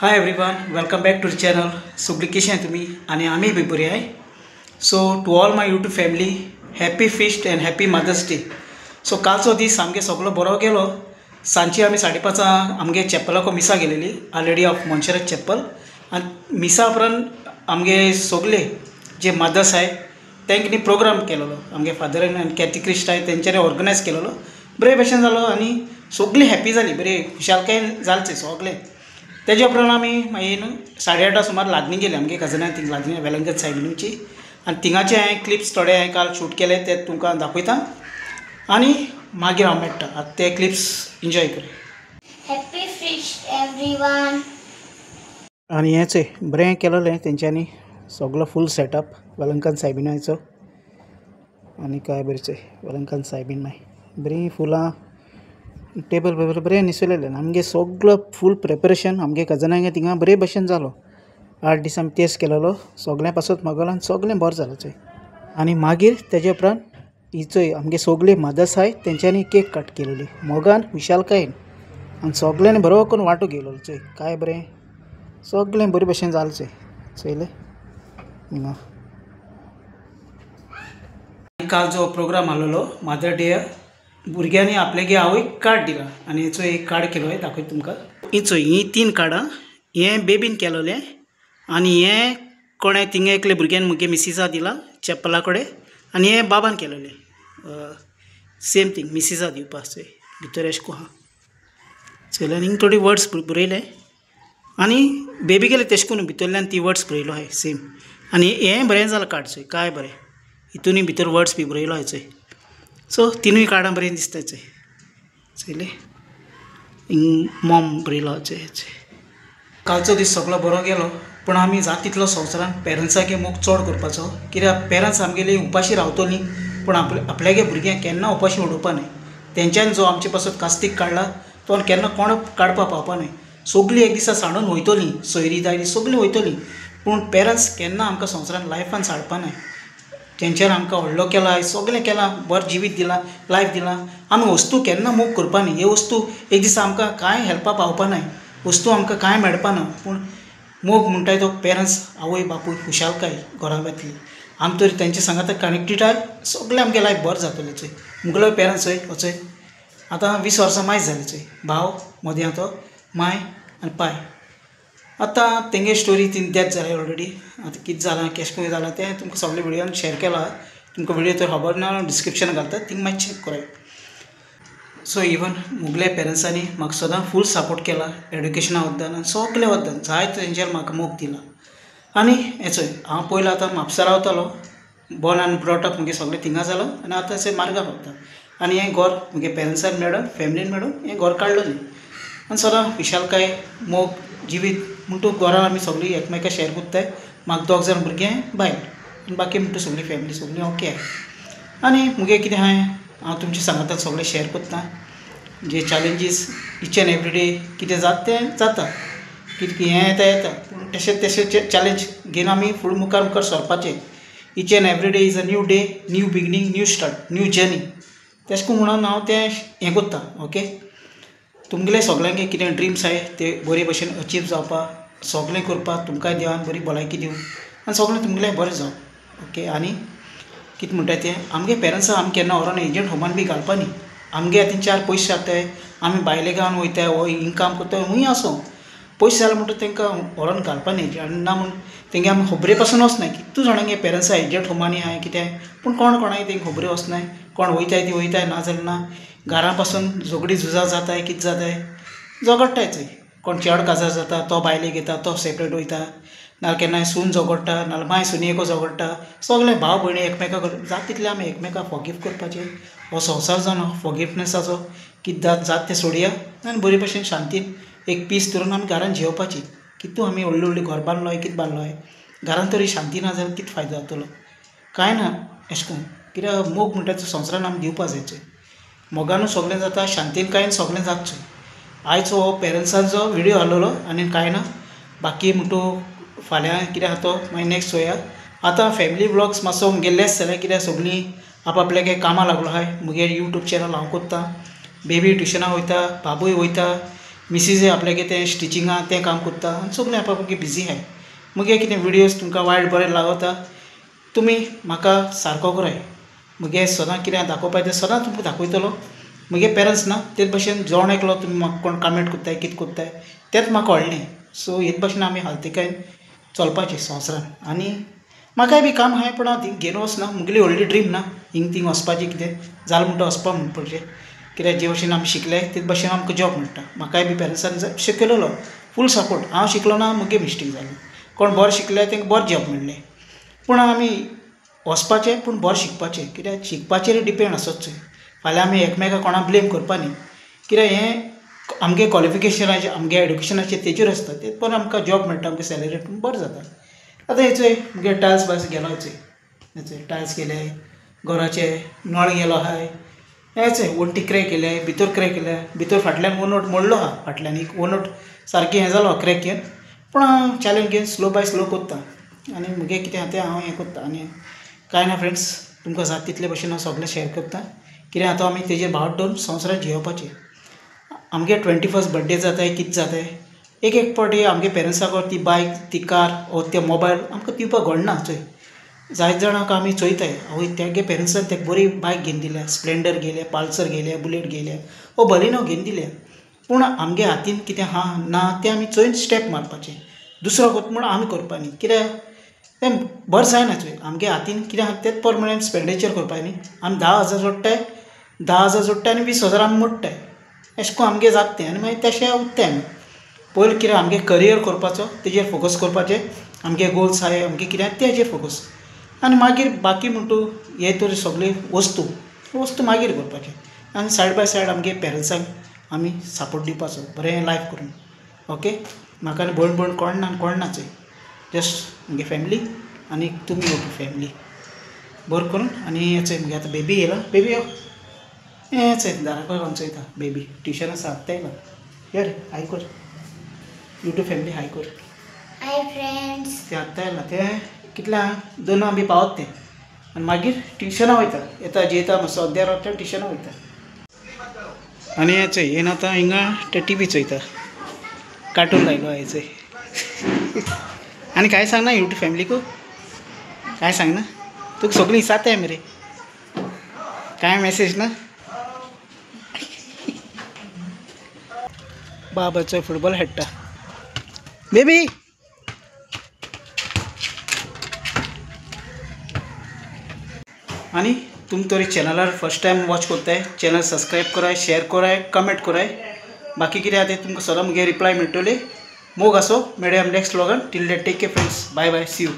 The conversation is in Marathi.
High everyone, welcome back to the channel. सगळी कशी आहे तुम्ही आणि आम्ही बी बरी आहे. So to all my YouTube family, happy feast and happy mother's day. So कालचो दीस आमगे सगळो बरो गेलो. सांजची आमी 5:30 आमगे चॅपलाको मिसा गेलेली, आ लेडी ऑफ मोन्शेरात चॅपल. आनी मिसा उपरांत आमगे सगळे जे मदर्स आहे तेंच्यांनी प्रोग्राम केलेलो. आमगे फादरान आनी कॅथिक्रिस्ट आहे तेंच्यांनी ऑर्गनायज केलेलो. बरे भशेन जालो आनी सगळीं हॅप्पी जाली. बरे खुशालकाय जालचे सगळे. तेज्या उपरांत आमी मागीर 8:30 सुमार लागणी गेले. आमगे कजनां थिंग लागणी वेलंगत सायडीनची. आनी थिंगाचे हांवें क्लिप्स थोडे हांवें काल शूट केले, ते तुमकां दाखयता आनी मागीर हांव मेळटा. आतां ते क्लिप्स एन्जॉय कर. Happy feast everyone. आनी हें चोय बरें केलेलें तेंच्यांनी, सगळो फूल सेटअप वेलंकन सायबिणाचो. आनी काय बरें चोय वेलंकन सायबीण मागीर बरीं फुलां, टेबल बरें न्हिसयलेलें. आमगे सगळो फूल प्रिपरेशन आमगे कजनांगे थिंगा बरे भशेन जालो. 8 दीस आमी तेच केलेलो. सगळें पासत मागलो आनी सगळें बरें जालें चोय. आनी मागीर तेजे उपरांत ही चोय आमगे सगळीं मदर्स आहाय तेंच्यांनी केक कट केलेली मोगान विशालकायेन. आनी सगळ्यांनी बरो करून वांटो घेयलो चोय. काय बरें सगळें बरे भशेन जालें चोय. चोयलें हिंगा काल जो प्रोग्राम आसलेलो मदर डे, भुरग्यांनी आपल्यागे आवयक कार्ड दिला आनी हेचो एक कार्ड केलो आहे, दाखयता तुमकां. ही 3 कार्डां. हें बेबीन केलोलें आनी हें कोणें थिंगा एकले भुरग्यान मुगे मिसिसा दिला चॅपला कडेन. आनी हें बाबान केलोलें सेम थिंग मिसिसा दिवपा चोय. भितर एशें को आहा चोयलें. आनी हिंगा थोडी वर्ड्स बरयले आनी बेबी गेले तेशें करून भितरल्यान ती वर्ड्स बरयलो आहाय सेम. आनी हें बरें जालां कार्ड चोय. काय बरें हितूनय भितर वर्ड्स बी बरयलो आहाय चोय. सो तिनूय कार्डां बरें दिसताय चोय. चोयलें हिंग मॉम बरयलो चोय. कालचो दीस सगळो बरो गेलो. पूण आमी जाता तितलो संवसारान पेरंट्सांगे मोग चड करपाचो. कित्याक पेरंट्स आमगेली उपाशी रावतलीं पूण आपल्यागे भुरग्यांक केन्ना उपाशी उडोवपा न्हय. तेंच्यांनी जो आमचे पासत कास्तीक काडला तो केन्ना कोण काडपा पावपा न्हय. सगळीं एक दिसा सांडून वयतलीं, सोयरीं दायरीं सगळीं वयतलीं, पूण पेरंट्स केन्ना आमकां संवसारान लायफान साडपा न्हय. तेंच्यांनी आमकां व्हडलो केला, सगळें केलां, बरें जिवीत दिलां, लायफ दिलां. आमी वस्तू केन्ना मोग करपा न्हय. हे वस्तू एक दिसा आमकां कांय हेल्पा पावपा न्हय. वस्तू आमकां कांय मेळपा ना, पूण मोग म्हणटाय तो पेरंट्स, आवय बापूय, खुशालकाय घरा येतली. आमी तर तेंचे सांगात कनेक्टेड आहाय. सगळें आमगे लायफ बरें जातलें चोय. मुगेलो पेरंट्स चोय वचय आतां 20 वर्सां मायज जालीं चोय. भाव मदीं तो माय आनी पाय. आतां तेंगे स्टोरी ती डेथ जाली ऑलरेडी. आतां कितें जालां केश कोन जालां तें तुमकां सगळे व्हिडियोन शेअर केलां. तुमकां व्हिडियो तर खबर ना, डिस्क्रिप्शन घालता, थिंग मातशें चॅक कराय. सो इवन मुगल्या पेरंट्सांनी म्हाका सदां फूल सपोर्ट केला एड्युकेशना वद्दान आनी सगळे वद्दान. जायत तेंच्यांनी म्हाका मोग दिला. आनी हें चोय हांव पयलो आतां म्हापसा रावतालो. बॉर्न आनी ब्रॉट अप मुगे सगळें थिंगा जालो आनी आतां अशें मार्गार रावता. आनी हें घर मुगे पेरंट्सान मेळून, फॅमिलीन मेळून हें घर काडलोलें. आनी सदां विशालकाय, मोग, जिवीत म्हणटू घरान आमी सगळीं एकमेका शेअर कोत्ताय. म्हाका 2 जाण भुरगें बायल आनी बाकी म्हणटा सगळी फॅमिली सगळीं ओके आहाय. आनी मुगे कितें आहाय हांव तुमचे सांगात सगळें शेअर कोत्ता. जे challenges each and every day कितें जाता तें जाता. कितें हें येता पूण तशें चॅलेंज घेवन आमी फूल मुखार सरपाचें. Each and every day is a new day, new beginning, new start, new journey. तेशें करून म्हणून हांव तें हें कोत्ता. ओके, तुमगेले सगळ्यांगे कितें ड्रिम्स आहाय ते बरे भशेन अचीव जावपा, सगळें करपा तुमकां देवान बरी भलायकी दिवं आनी सगळें तुमगेलें बरें जावं. ओके, आनी कितें म्हणटाय तें आमगे पेरंट्सांक आमी केन्ना व्हरोन एजंट होमान बी घालपा न्ही. आमगे हातीन 4 पयशे जाताय, आमी भायले गांवान वयताय, हो हिंग काम कोत्ताय, हूंय आसूं पयशे जाले म्हणटा तेंकां व्हरोन घालपा न्ही. आनी ना म्हूण तेंगे आमी खबरे पासून वचनाय. कितू जाणांगे पेरंट्स एजंट होमांनी आहाय कितें, पूण कोणाक तेंगे खबरी वचनाय. कोण वयताय ती वयताय, ना जाल्यार ना. घरा पासून झगडीं झुजां जाताय, कितें जाताय झगडटाय चोय. कोण चेडो काजार जाता तो बायलेक घेता, तो सेपरेट वयता, नाल्यार केन्नाय सून झगडटा, नाल्यार माय सुनयेको झगडटा. सगळे भाव भयणी एकमेकाक जाता तितलें आमी एकमेकाक फॉरगिव करपाचें. हो संवसार जावन फॉरगिवनेसाचो कितें जाता तें सोडया आनी बरे भशेन शांतीन एक पीस धरून आमी घरान जेवपाची. कितू आमी व्हडलीं व्हडलीं घर बांदलोय, कितें बांदलोय, घरान तरी शांती ना जाल्यार कितें फायदो जातलो. कांय ना अशें करून. कित्याक मोग म्हणटा तो संवसारान आमी दिवपा जाय चोय. मोगानूय सगळें जाता, शांतीन कांय सगळें जाता चोय. आयज हो पेरंट्सांचो व्हिडियो आहलोलो आनी कांय ना. बाकी म्हणटू फाल्यां कितें आहा तो मागीर नॅक्स्ट चोया. आतां फॅमिली व्लॉग्स मातसो मुगे लेस जाल्यार कित्याक सगळीं आपआपल्यागे कामां लागलो आहाय. मुगे यूट्यूब चॅनल हांव कोत्तां, बेबी ट्युशनाक वयता, बाबूय वयता मिसीज आपल्या कितें स्टिचिंगा तें काम करता आनी सगळीं आपापली बिजी आहाय. मुगे कितें विडियोज तुमकां वायट बरें लागता तुमी म्हाका सारको कराय. मुगे सदां कितें दाखोवपाक तें सदां तुमकां दाखयतलो. मुगे पेरंट्स ना तेच भशेन जेवण एकलो तुमी म्हाका कोण कमेंट कोत्ताय कितें कोत्ताय तेंच म्हाका व्हडलें. सो हेच भशेन आमी हालतिकायेन चलपाचें संवसारान. आनी म्हाकाय बी काम आहाय पूण हांव थिंग घेवन वचना. मुगेली व्हडली ड्रीम ना हिंग थिंग वचपाचें कितें जालें म्हणटा वचपा म्हूण पडचें. कित्याक जे भशेन आमी शिकले तेच भशेन आमकां जॉब मेळटा. म्हाकाय बी पेरंट्सांनी शिकयलेलो फूल सपोर्ट. हांव शिकलो ना मुगे मिस्टेक जाली. कोण बरें शिकले तांकां बरें जॉब मेळ्ळें. पूण आमी वचपाचें पूण बरें शिकपाचें. कित्याक शिकपाचेर डिपेंड आसोच जाय. फाल्यां आमी एकमेकाक कोणा ब्लेम करपा न्ही. कित्याक हें आमगे क्वॉलिफिकेशनाचेर आमगे एड्युकेशनाचेर तेजेर आसता. तेच पर आमकां जॉब मेळटा आमगे सॅलरी बरें जाता. आतां हेचोय मुगे टायल्स बायल्स गेलो हेचोय टायल्स केले घराचे नळ गेलो आहाय. हेचोय वण्टी क्रॅक केले भितर क्रॅक केल्या भितर फाटल्यान वनवट मोडलो आहा. फाटल्यान एक वनवट सारकें हें जालो क्रॅक घेवन पूण हांव चॅलेंज घेवन स्लो बाय स्लो कोत्ता. आनी मुगे कितें आहा तें हांव हें कोत्ता. आनी कांय ना फ्रेंड्स तुमकां जाता तितले भशेन हांव सगळें शेअर करता. कित्याक आतां आमी तेजेर भावर दवरून संवसारान जियोवपाचें. आमगे 21st बर्थडे जाताय कितें जाताय एक एक फावटी आमगे पेरंट्साक ती बायक ती कार ओ ते मोबायल आमकां दिवपाक घडना. चोय जायत जाणांक आमी चोयताय आवय तेगे पेरंट्सान तेका बरी बायक घेवन दिल्या स्प्लेंडर गेले पल्सर गेले बुलेट गेले ओ बलिनो घेवन दिल्या. पूण आमगे हातीन कितें आहा ना तें आमी चोयन स्टेप मारपाचें. दुसरो कोत म्हूण आमी करपा न्ही. कित्याक तें बरें जायना चोय. आमगे हातीन कितें आहा तेच प्रमाणें एक्सपेंडिचर करपा न्ही. आमी 10,000 जोडटाय 10,000 जोडटाय आनी 20,000 आमी मोडटाय. अशें करून आमगे जाता तें आनी मागीर तशें उरताय आमी. पयलीं कितें आमगे करियर करपाचो तेजेर फोकस करपाचें. आमगे गोल्स आहाय आमगे कितें आहा तेजेर फोकस. आनी मागीर बाकी म्हणटू हे तर सगळी वस्तू मागीर करपाचें. आनी सायड बाय सायड आमगे पेरंट्सांक आमी सपोर्ट दिवपाचो बरें लायफ करून. ओके म्हाका आनी भयण भयण कोण ना चोय जस्ट मुगे फॅमिली आनी तुमी ओके फॅमिली बरें करून. आनी हेचोय मुगे आतां बेबी येयला बेबी यो हें चोय दाराको लागून चोयता बेबी ट्युशन आसा आत्ता येयला. या रे हाय कर यूट्यूब फॅमिली हाय कर. Hi friends. तें आत्ता येयला तें कितल्यांक 2 बी पावत तें. आनी मागीर ट्युशना वयता येता जेयता मातसो अर्द्यार वता ट्युशना वयता. आनी हें चोय येवन आतां हिंगा ते टी व्ही चोयता कार्टून लायलो हेचोय. आनी कांय सांगना यूट्यूब फॅमिलीक कांय सांगना तुका सगळीं इसाताय मरे कांय मॅसेज ना. बाबा चोय फुटबॉल खेळटा बेबी. आनी तुम तरी चॅनलार फर्स्ट टायम वॉच करताय चॅनल सबस्क्रायब कराय शेअर कराय कमेंट कराय. बाकी कितें आहा तें तुमकां सदां मुगे रिप्लाय मेळटली. मोग आसो मेळया नेक्स्ट व्लॉगान. Till date take care friends. Bye bye see you.